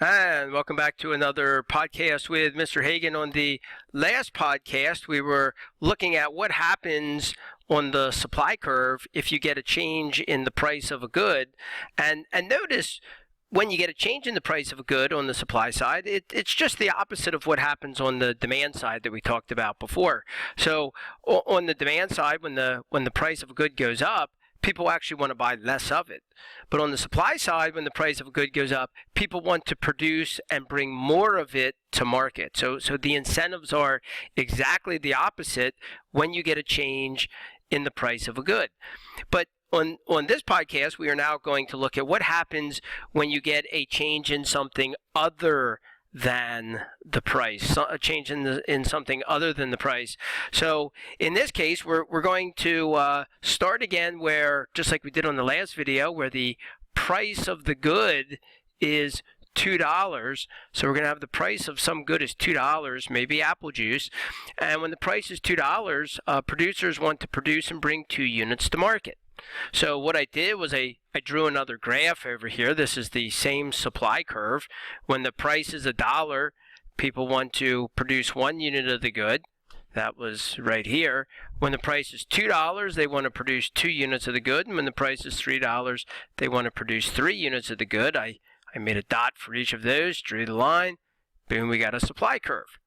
And welcome back to another podcast with Mr. Hagan. On the last podcast, we were looking at what happens on the supply curve if you get a change in the price of a good. And notice when you get a change in the price of a good on the supply side, it's just the opposite of what happens on the demand side that we talked about before. So on the demand side, when the price of a good goes up, people actually want to buy less of it. But on the supply side, when the price of a good goes up, people want to produce and bring more of it to market. So the incentives are exactly the opposite when you get a change in the price of a good. But on this podcast, we are now going to look at what happens when you get a change in something other than the price, a change in something other than the price. So in this case, we're going to start again where, just like we did on the last video, where the price of the good is $2. So we're going to have the price of some good is $2, maybe apple juice. And when the price is $2, producers want to produce and bring 2 units to market. So what I did was I drew another graph over here. This is the same supply curve. When the price is $1, people want to produce 1 unit of the good. That was right here. When the price is $2, they want to produce 2 units of the good. And when the price is $3, they want to produce 3 units of the good. I made a dot for each of those, drew the line. Boom, we got a supply curve.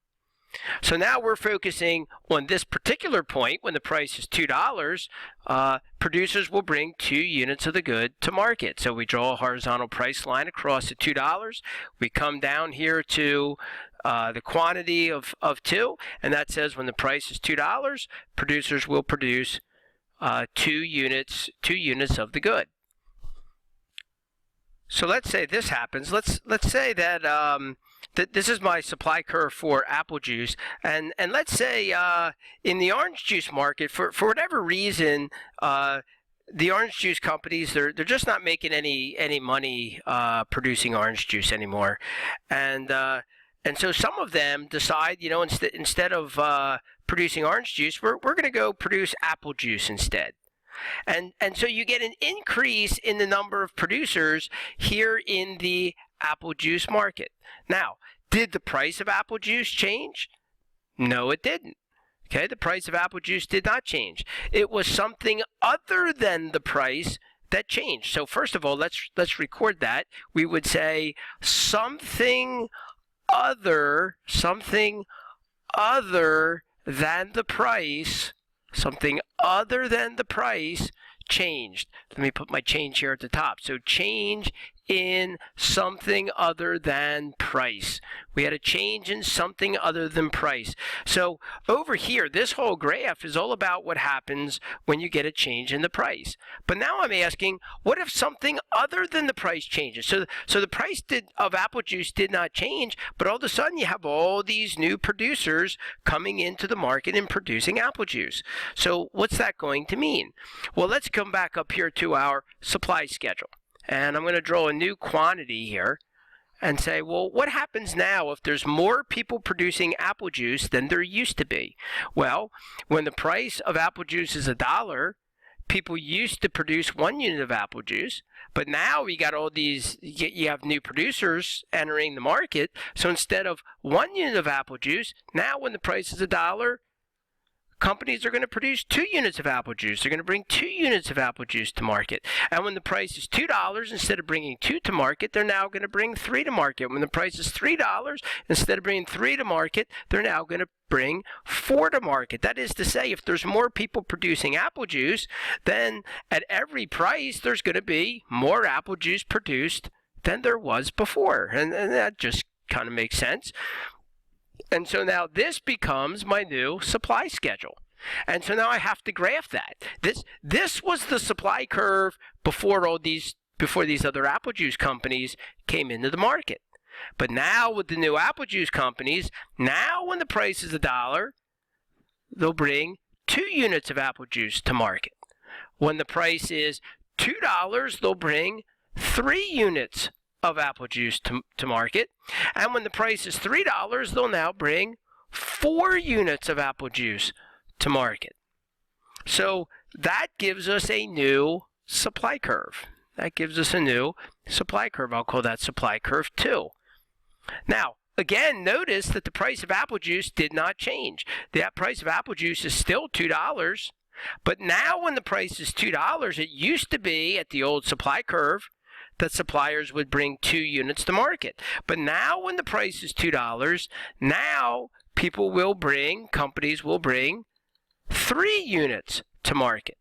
So now we're focusing on this particular point. When the price is $2, producers will bring 2 units of the good to market. So we draw a horizontal price line across at $2. We come down here to the quantity of 2, and that says when the price is $2, producers will produce 2 units of the good. So let's say this happens. Let's say that this is my supply curve for apple juice, and let's say in the orange juice market, for whatever reason, the orange juice companies they're just not making any money producing orange juice anymore, and so some of them decide, instead of producing orange juice, we're going to go produce apple juice instead. And so you get an increase in the number of producers here in the apple juice market. Now, did the price of apple juice change? No, it didn't. Okay, the price of apple juice did not change. It was something other than the price that changed. So first of all, let's record that. We would say something other than the price. Something other than the price changed. Let me put my change here at the top. So change in something other than price. We had a change in something other than price. So over here, this whole graph is all about what happens when you get a change in the price. But now I'm asking, what if something other than the price changes? So the price of apple juice did not change, but all of a sudden you have all these new producers coming into the market and producing apple juice. So what's that going to mean? Well, let's come back up here to our supply schedule. And I'm going to draw a new quantity here and say, well, what happens now if there's more people producing apple juice than there used to be? Well, when the price of apple juice is $1, people used to produce 1 unit of apple juice, but now we got all these, you have new producers entering the market, so instead of 1 unit of apple juice, now when the price is $1, companies are going to produce 2 units of apple juice. They're going to bring 2 units of apple juice to market. And when the price is $2, instead of bringing 2 to market, they're now going to bring 3 to market. When the price is $3, instead of bringing 3 to market, they're now going to bring 4 to market. That is to say, if there's more people producing apple juice, then at every price, there's going to be more apple juice produced than there was before. And that just kind of makes sense. And so now this becomes my new supply schedule. And so now I have to graph that. This was the supply curve before these other apple juice companies came into the market. But now with the new apple juice companies, now when the price is $1, they'll bring 2 units of apple juice to market. When the price is $2, they'll bring 3 units of apple juice to market. And when the price is $3, they'll now bring 4 units of apple juice to market. So that gives us a new supply curve. I'll call that supply curve 2. Now, again, notice that the price of apple juice did not change. The price of apple juice is still $2. But now when the price is $2, it used to be at the old supply curve that suppliers would bring 2 units to market. But now when the price is $2, now companies will bring 3 units to market.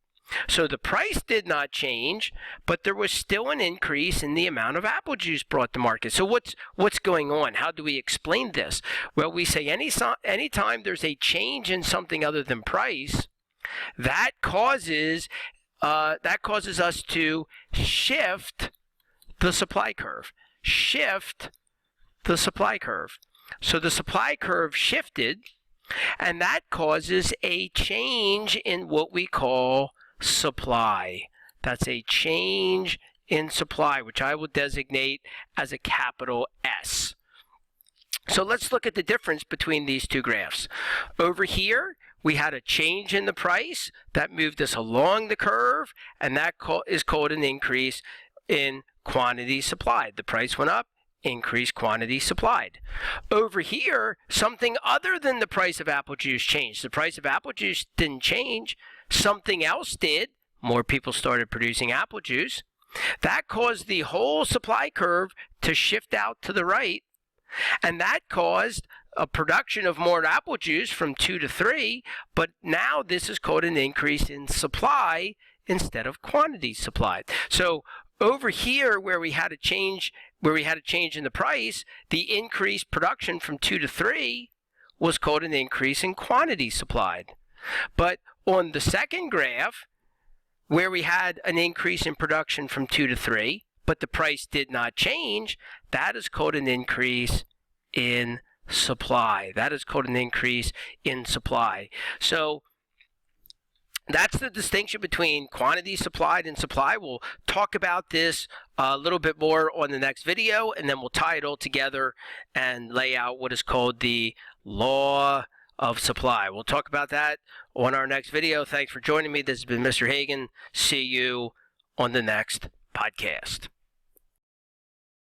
So the price did not change, but there was still an increase in the amount of apple juice brought to market. So what's going on? How do we explain this? Well, we say anytime there's a change in something other than price, that causes us to shift the supply curve. Shift the supply curve. So the supply curve shifted, and that causes a change in what we call supply. That's a change in supply, which I will designate as a capital S. So let's look at the difference between these two graphs. Over here, we had a change in the price that moved us along the curve, and that is called an increase in quantity supplied. The price went up, increased quantity supplied. Over here, something other than the price of apple juice changed. The price of apple juice didn't change. Something else did. More people started producing apple juice. That caused the whole supply curve to shift out to the right, and that caused a production of more apple juice from 2 to 3, but now this is called an increase in supply instead of quantity supplied. So over here where we had a change in the price, the increased production from 2 to 3 was called an increase in quantity supplied. But on the second graph, where we had an increase in production from 2 to 3, but the price did not change, that is called an increase in supply. That is called an increase in supply. So that's the distinction between quantity supplied and supply. We'll talk about this a little bit more on the next video, and then we'll tie it all together and lay out what is called the law of supply. We'll talk about that on our next video. Thanks for joining me. This has been Mr. Hagan. See you on the next podcast.